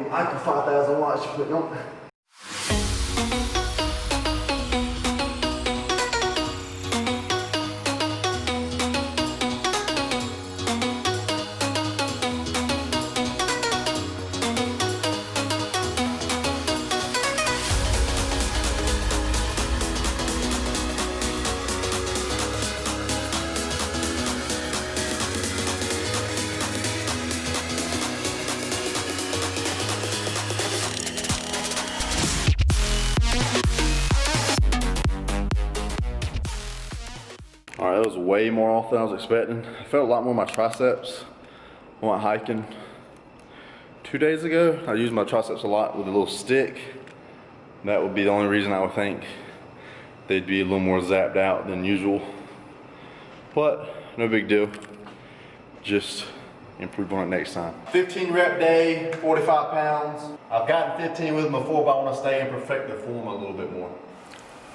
Michael 5000 watts you're putting on. Alright, that was way more off than I was expecting. I felt a lot more in my triceps. I went hiking 2 days ago. I used my triceps a lot with a little stick. That would be the only reason I would think they'd be a little more zapped out than usual. But no big deal. Just improve on it next time. 15 rep day, 45 pounds. I've gotten 15 with them before, but I want to stay and perfect the form a little bit more.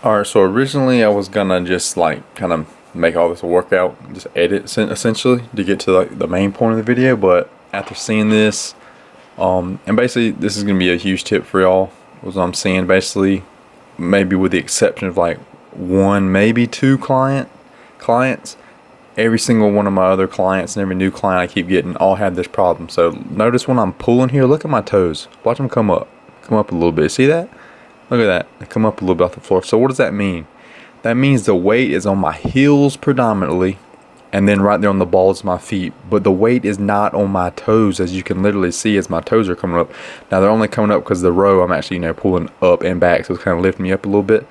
Alright, so originally I was gonna just like kind of make all this a workout, just edit essentially to get to like the main point of the video, but after seeing this, and basically this is gonna be a huge tip for y'all, was I'm seeing basically, maybe with the exception of like one, maybe two clients, every single one of my other clients and every new client I keep getting all have this problem. So notice when I'm pulling here, look at my toes, watch them come up a little bit. See that? Look at that, they come up a little bit off the floor. So what does that mean? That means the weight is on my heels predominantly, and then right there on the balls of my feet. But the weight is not on my toes, as you can literally see as my toes are coming up. Now they're only coming up because the row I'm actually, pulling up and back, so it's kind of lifting me up a little bit.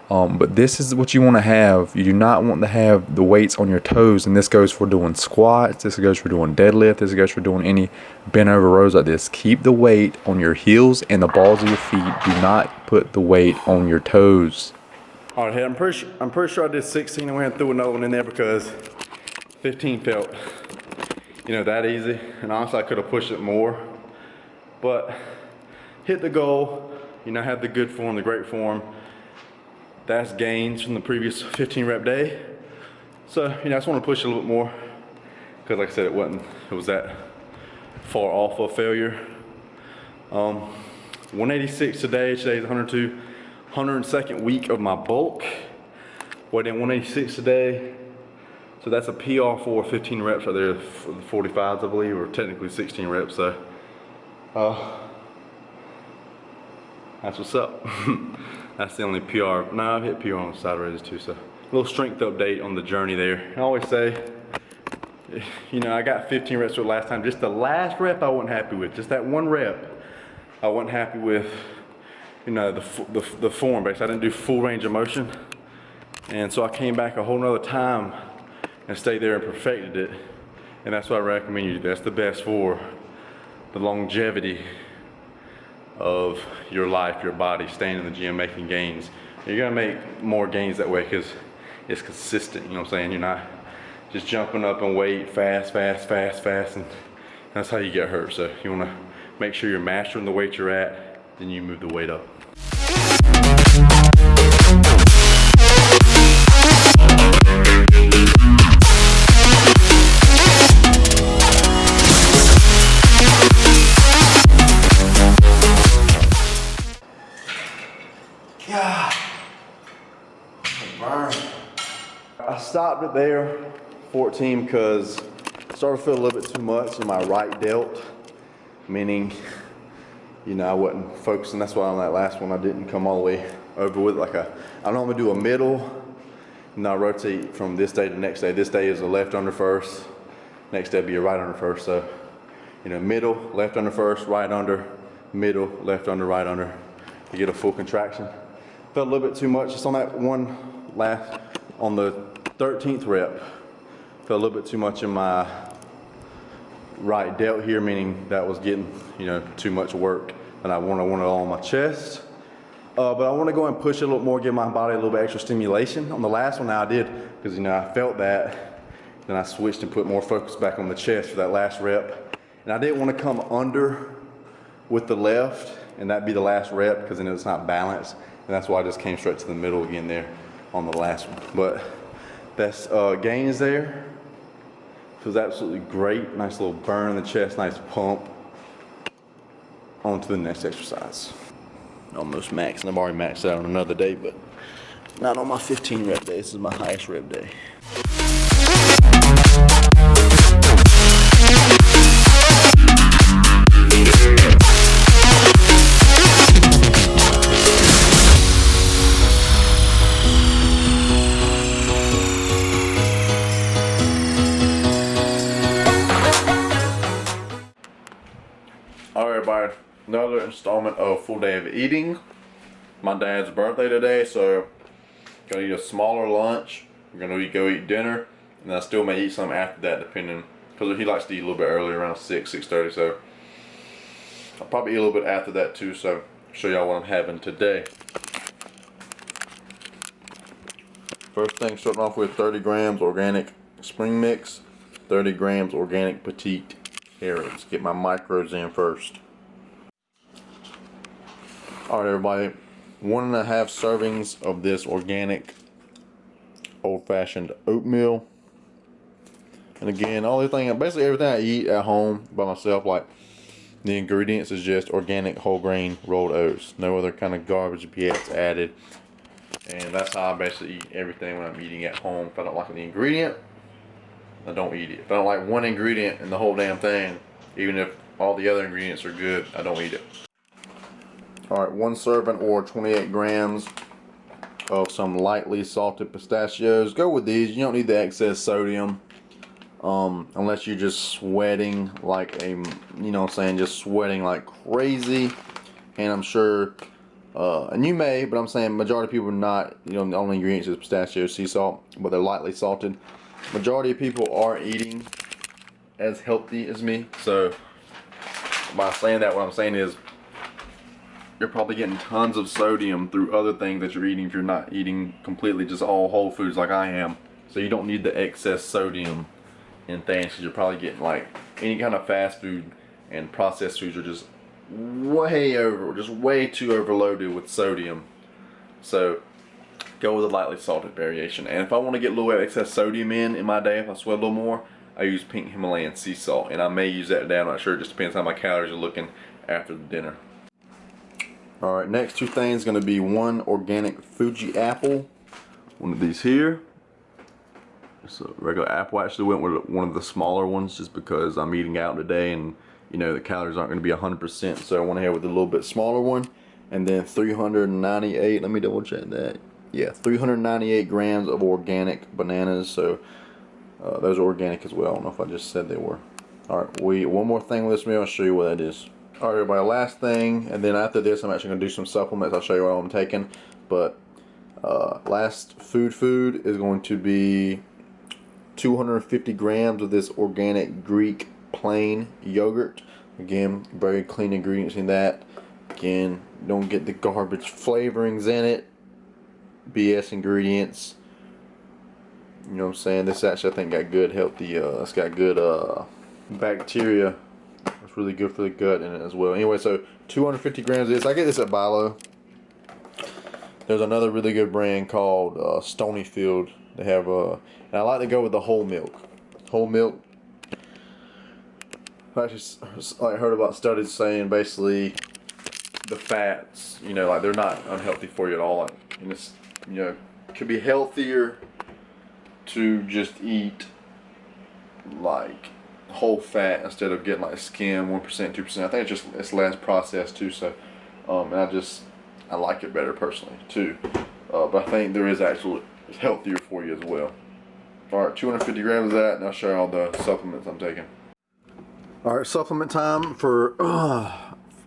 But this is what you want to have. You do not want to have the weights on your toes, and this goes for doing squats, this goes for doing deadlift, this goes for doing any bent over rows like this. Keep the weight on your heels and the balls of your feet. Do not put the weight on your toes. All right, I'm pretty sure I did 16 and went and threw another one in there because 15 felt, that easy. And honestly, I could have pushed it more, but hit the goal. Had the good form, the great form. That's gains from the previous 15 rep day. So, I just want to push it a little bit more because, like I said, it was that far off of failure. 186 today. Today's 102. 102nd week of my bulk. Weighed in 186 today. So that's a PR for 15 reps right there for the 45s, I believe, or technically 16 reps. So that's what's up. That's the only PR. No, I've hit PR on the side raises too. So a little strength update on the journey there. I always say, I got 15 reps for the last time. Just the last rep I wasn't happy with. Just that one rep I wasn't happy with. The form base. I didn't do full range of motion, and so I came back a whole nother time and stayed there and perfected it. And that's what I recommend you do. That's the best for the longevity of your life, your body, staying in the gym, making gains. You're gonna make more gains that way because it's consistent. You know what I'm saying? You're not just jumping up in weight fast, and that's how you get hurt. So you wanna make sure you're mastering the weight you're at, then you move the weight up. Yeah, burn. I stopped it there, 14, because I started to feel a little bit too much in my right delt, meaning I wasn't focusing. That's why on that last one I didn't come all the way over with I normally do a middle, and I rotate from this day to next day. This day is a left under first, next day will be a right under first. So, middle, left under first, right under, middle, left under, right under. You get a full contraction. Felt a little bit too much just on that one last, on the 13th rep. Felt a little bit too much in my right delt here, meaning that was getting too much work, and I wanted it all on my chest. But I want to go and push it a little more, give my body a little bit extra stimulation. On the last one, now I did, because I felt that. Then I switched and put more focus back on the chest for that last rep. And I didn't want to come under with the left, and that'd be the last rep, because then it's not balanced. And that's why I just came straight to the middle again there on the last one. But that's gains there. Feels absolutely great. Nice little burn in the chest, nice pump. on to the next exercise. Almost maxed, and I've already maxed out on another day, but not on my 15 rep day. This is my highest rep day. Alright everybody, another installment of full day of eating. My dad's birthday today, so gonna eat a smaller lunch. We're gonna go eat dinner, and I still may eat some after that, depending, because he likes to eat a little bit early, around 6:30. So I'll probably eat a little bit after that too. So show y'all what I'm having today. First thing, starting off with 30 grams organic spring mix, 30 grams organic petite carrots. Get my micros in first. Alright everybody, 1.5 servings of this organic old-fashioned oatmeal. And again, basically everything I eat at home by myself, like the ingredients is just organic whole grain rolled oats. No other kind of garbage BS added. And that's how I basically eat everything when I'm eating at home. If I don't like the ingredient, I don't eat it. If I don't like one ingredient in the whole damn thing, even if all the other ingredients are good, I don't eat it. Alright, 1 serving or 28 grams of some lightly salted pistachios. Go with these. You don't need the excess sodium. Unless you're just sweating like a, just sweating like crazy. And I'm sure, and you may, but I'm saying majority of people are not, the only ingredients is pistachio, sea salt, but they're lightly salted. Majority of people are eating as healthy as me. So by saying that, what I'm saying is you're probably getting tons of sodium through other things that you're eating if you're not eating completely just all whole foods like I am. So you don't need the excess sodium in things, because you're probably getting like any kind of fast food and processed foods are just way too overloaded with sodium. So go with a lightly salted variation. And if I want to get a little excess sodium in my day, if I sweat a little more, I use pink Himalayan sea salt, and I may use that today. I'm not sure. It just depends how my calories are looking after the dinner. Alright, next 2 things going to be 1 organic Fuji apple. One of these here. It's a regular apple. I actually went with one of the smaller ones just because I'm eating out today, and the calories aren't going to be 100%, so I went ahead with a little bit smaller one. And then 398, let me double check that. Yeah, 398 grams of organic bananas. So those are organic as well. I don't know if I just said they were. Alright, we eat one more thing with this meal. I'll show you what that is. Alright everybody, last thing, and then after this I'm actually going to do some supplements. I'll show you what I'm taking. But last food is going to be 250 grams of this organic Greek plain yogurt. Again, very clean ingredients in that. Again, don't get the garbage flavorings in it. BS ingredients. You know what I'm saying? This actually, I think, got good healthy, it's got good bacteria. It's really good for the gut in it as well. Anyway, so 250 grams of this. I get this at Bilo. There's another really good brand called Stonyfield. They have, and I like to go with the whole milk. Whole milk. I actually heard about studies saying basically the fats, like they're not unhealthy for you at all. Like, and it's, it could be healthier to just eat like whole fat instead of getting like skim, 1%, 2%. I think it's less processed too. So, and I like it better personally too. But I think there is actually healthier for you as well. Alright, 250 grams of that, and I'll show you all the supplements I'm taking. Alright, supplement time for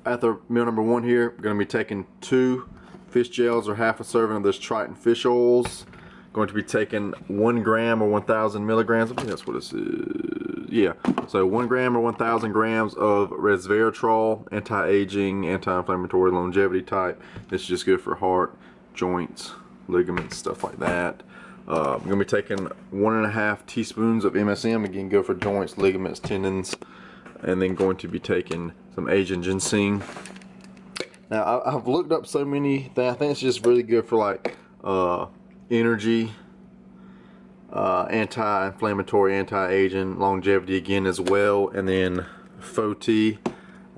after meal number 1 here. We're going to be taking 2 fish gels or half a serving of this Triton fish oils. Going to be taking 1 gram or 1,000 milligrams. I think that's what this is. Yeah, so 1 gram or 1,000 grams of resveratrol, anti-aging, anti-inflammatory, longevity type. This is just good for heart, joints, ligaments, stuff like that. I'm going to be taking 1.5 teaspoons of MSM. Again, go for joints, ligaments, tendons. And then going to be taking some Asian ginseng. Now, I've looked up so many things. I think it's just really good for like energy, anti-inflammatory, anti-aging, longevity again as well. And then FOT,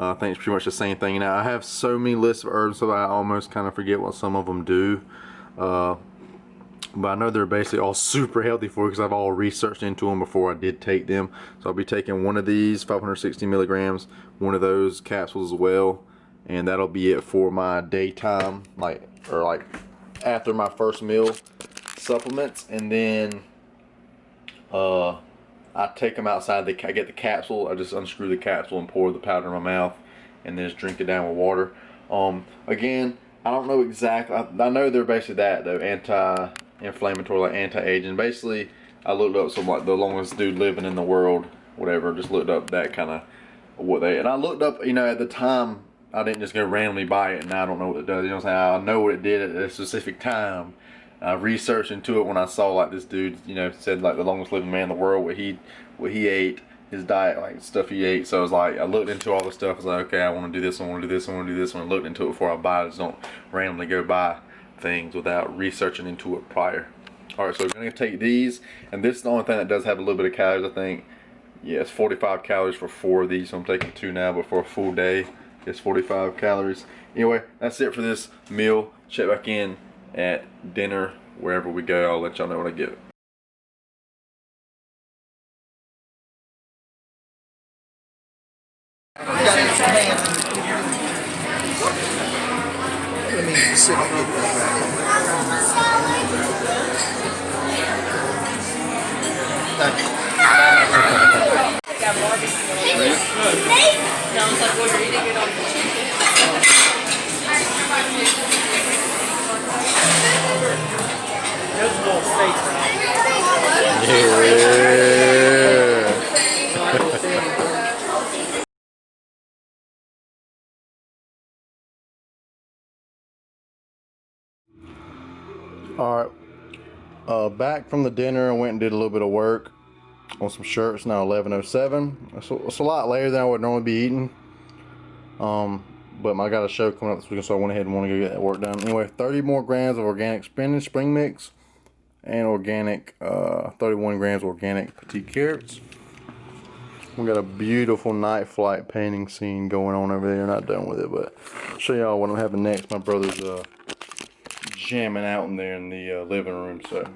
I think it's pretty much the same thing. Now I have so many lists of herbs so I almost kind of forget what some of them do. But I know they're basically all super healthy for you because I've all researched into them before I did take them. So I'll be taking one of these 560 milligrams, one of those capsules as well, and that'll be it for my daytime, like after my first meal supplements. And then I take them outside. I get the capsule. I just unscrew the capsule and pour the powder in my mouth, and then just drink it down with water. Again, I don't know exactly. I know they're basically that though, anti-inflammatory, like anti-aging. Basically, I looked up some like the longest dude living in the world, whatever. Just looked up that kind of what they. And I looked up, you know, at the time I didn't just go randomly buy it, and I don't know what it does. You know what I'm saying? I know what it did at a specific time. I researched into it when I saw like this dude, you know, said like the longest living man in the world, what he ate, his diet, like stuff he ate. So I was like, I looked into all the stuff. I was like, okay, I want to do this, I want to do this, I want to do this. When I looked into it before I buy it, I just don't randomly go buy things without researching into it prior. All right, so we're gonna take these, and this is the only thing that does have a little bit of calories, I think. Yeah, it's 45 calories for 4 of these, so I'm taking 2 now, but for a full day, it's 45 calories. Anyway, that's it for this meal. Check back in at dinner, wherever we go. I'll let y'all know when I get it. All right, back from the dinner, I went and did a little bit of work on some shirts. Now 11:07. It's a lot later than I would normally be eating. But I got a show coming up this weekend, so I went ahead and want to go get that work done. Anyway, 30 more grams of organic spinach spring mix, and organic 31 grams organic petite carrots. We got a beautiful night flight painting scene going on over there. Not done with it, but I'll show y'all what I'm having next. My brother's jamming out in there in the living room, so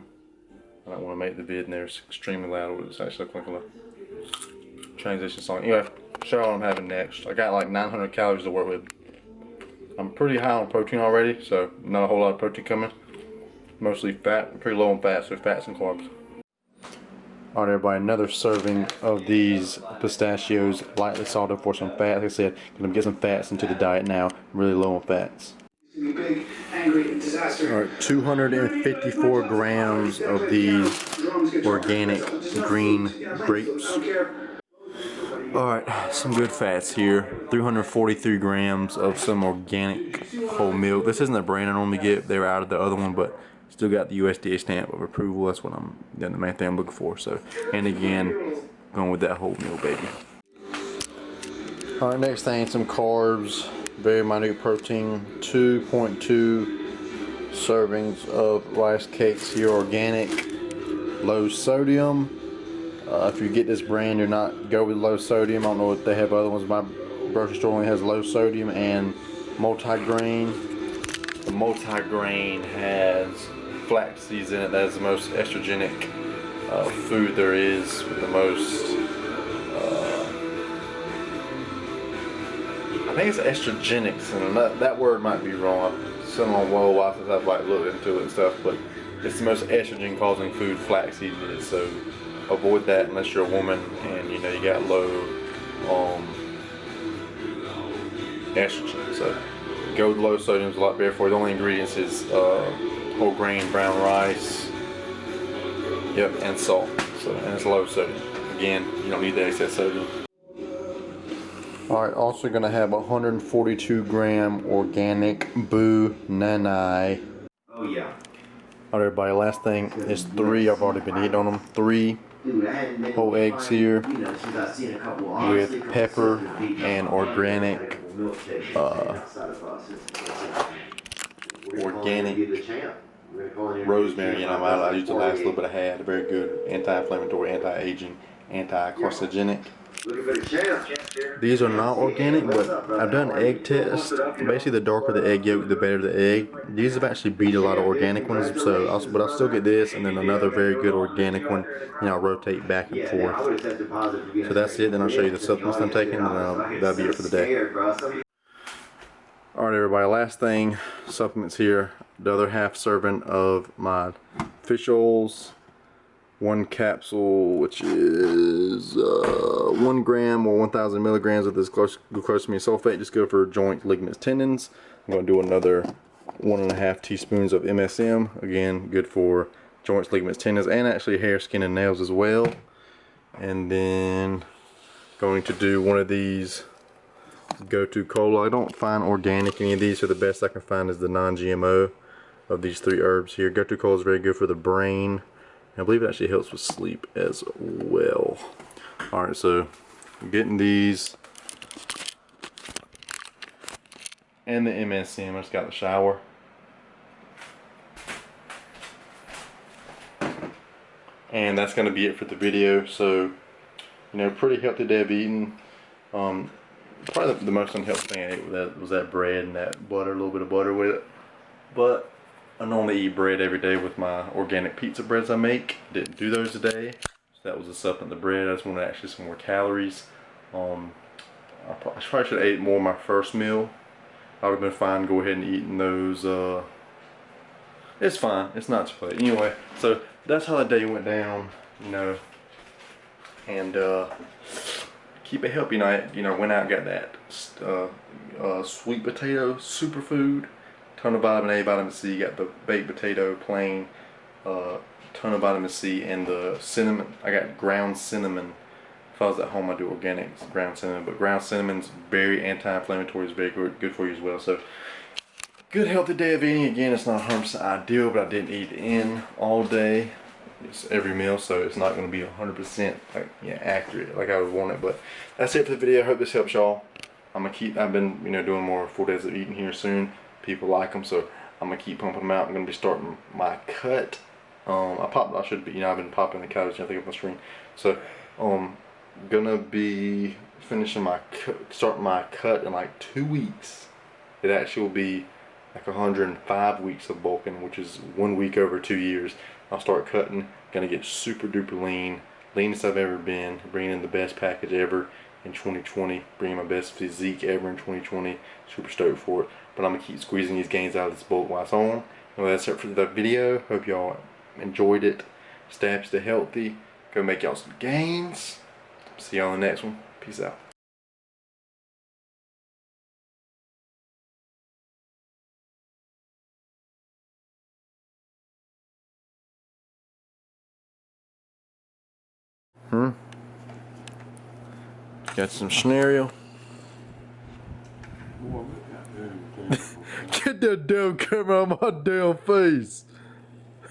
I don't want to make the vid in there. It's extremely loud. It's actually like a transition song. Anyway, show y'all what I'm having next. I got like 900 calories to work with. I'm pretty high on protein already, so not a whole lot of protein coming. Mostly fat. I'm pretty low on fat, so fats and carbs. Alright everybody, another serving of these pistachios, lightly salted for some fat. Like I said, gonna get some fats into the diet now. I'm really low on fats. Big, angry, and disaster. Alright, 254 grams of these organic green grapes. Alright, some good fats here. 343 grams of some organic whole milk. This isn't the brand I normally get. They were out of the other one, but still got the USDA stamp of approval. That's what the main thing I'm looking for. So, and again, going with that whole meal, baby. Alright, next thing, some carbs. Very minute protein. 2.2 servings of rice cakes here, organic, low sodium. If you get this brand, you're not go with low sodium. I don't know if they have other ones. My grocery store only has low sodium and multigrain. The multigrain has flax seeds in it. That is the most estrogenic food there is, with the most. I think it's estrogenics, and that word might be wrong. Some on World of Wife, I've like looked into it and stuff, but it's the most estrogen causing food flaxseed is. So avoid that unless you're a woman and you know you got low estrogen. So go with low sodium is a lot better for you. The only ingredients is whole grain brown rice, yep, and salt. So and it's low sodium. Again, you don't need the excess sodium. Alright, also gonna have 142 gram organic Boo Nanai. Oh yeah. Alright everybody, last thing is 3. I've already been eating on them. 3 whole eggs here with pepper and organic rosemary. And I used the last little bit I had. Very good anti-inflammatory, anti-aging, anti-carcinogenic. These are not organic, but I've done egg test. Basically, the darker the egg yolk, the better the egg. These have actually beat a lot of organic ones, but I'll still get this and then another very good organic one, and I'll rotate back and forth. So that's it. Then I'll show you the supplements I'm taking, and that'll be it for the day. Alright everybody, last thing, supplements here. The other half serving of my fish oils. 1 capsule, which is 1 gram or 1,000 milligrams of this glucosamine sulfate. Just good for joints, ligaments, tendons. I'm going to do another 1.5 teaspoons of MSM. Again, good for joints, ligaments, tendons, and actually hair, skin, and nails as well. And then going to do one of these go-to cola. I don't find organic any of these, so the best I can find is the non-GMO of these 3 herbs here. Go-to cola is very good for the brain. I believe it actually helps with sleep as well. Alright, so I'm getting these and the MSM. I just got the shower. And that's going to be it for the video. So, you know, pretty healthy day of eating. Probably the most unhealthy thing I ate was that bread and that butter, a little bit of butter with it. But I normally eat bread every day with my organic pizza breads I make. Didn't do those today. So that was a supplement, the bread. I just wanted actually some more calories. I probably should have ate more my first meal. I would have been fine go ahead and eating those. It's fine. It's not too late. Anyway, so that's how the day went down, you know. And keep it healthy. You know, went out and got that sweet potato superfood. Ton of vitamin A, vitamin C. Got the baked potato, plain, ton of vitamin C, and the cinnamon. I got ground cinnamon. If I was at home, I do organic ground cinnamon, but ground cinnamon's very anti-inflammatory. It's very good for you as well. So, good healthy day of eating. Again, it's not 100% ideal, but I didn't eat in all day. It's every meal, so it's not going to be 100% like accurate like I would want it. But that's it for the video. I hope this helps y'all. I've been doing more 4 days of eating here soon. People like them, so I'm gonna keep pumping them out. I'm gonna be starting my cut. I should be, I've been popping the calories, I think, on my screen. So, gonna be finishing starting my cut in like 2 weeks. It actually will be like 105 weeks of bulking, which is 1 week over 2 years. I'll start cutting. Gonna get super duper lean, leanest I've ever been. Bringing in the best package ever in 2020. Bringing my best physique ever in 2020. Super stoked for it. But I'm going to keep squeezing these gains out of this bulk while it's on. Anyway, that's it for the video. Hope y'all enjoyed it. Stay happy, stay healthy. Go make y'all some gains. See y'all in the next one. Peace out. Got some scenario. Get that damn camera on my damn face.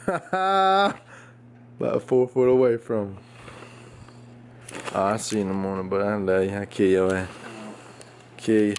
About 4 foot away from him. Oh, I see you in the morning, but I love you. I kill your ass. Kill you.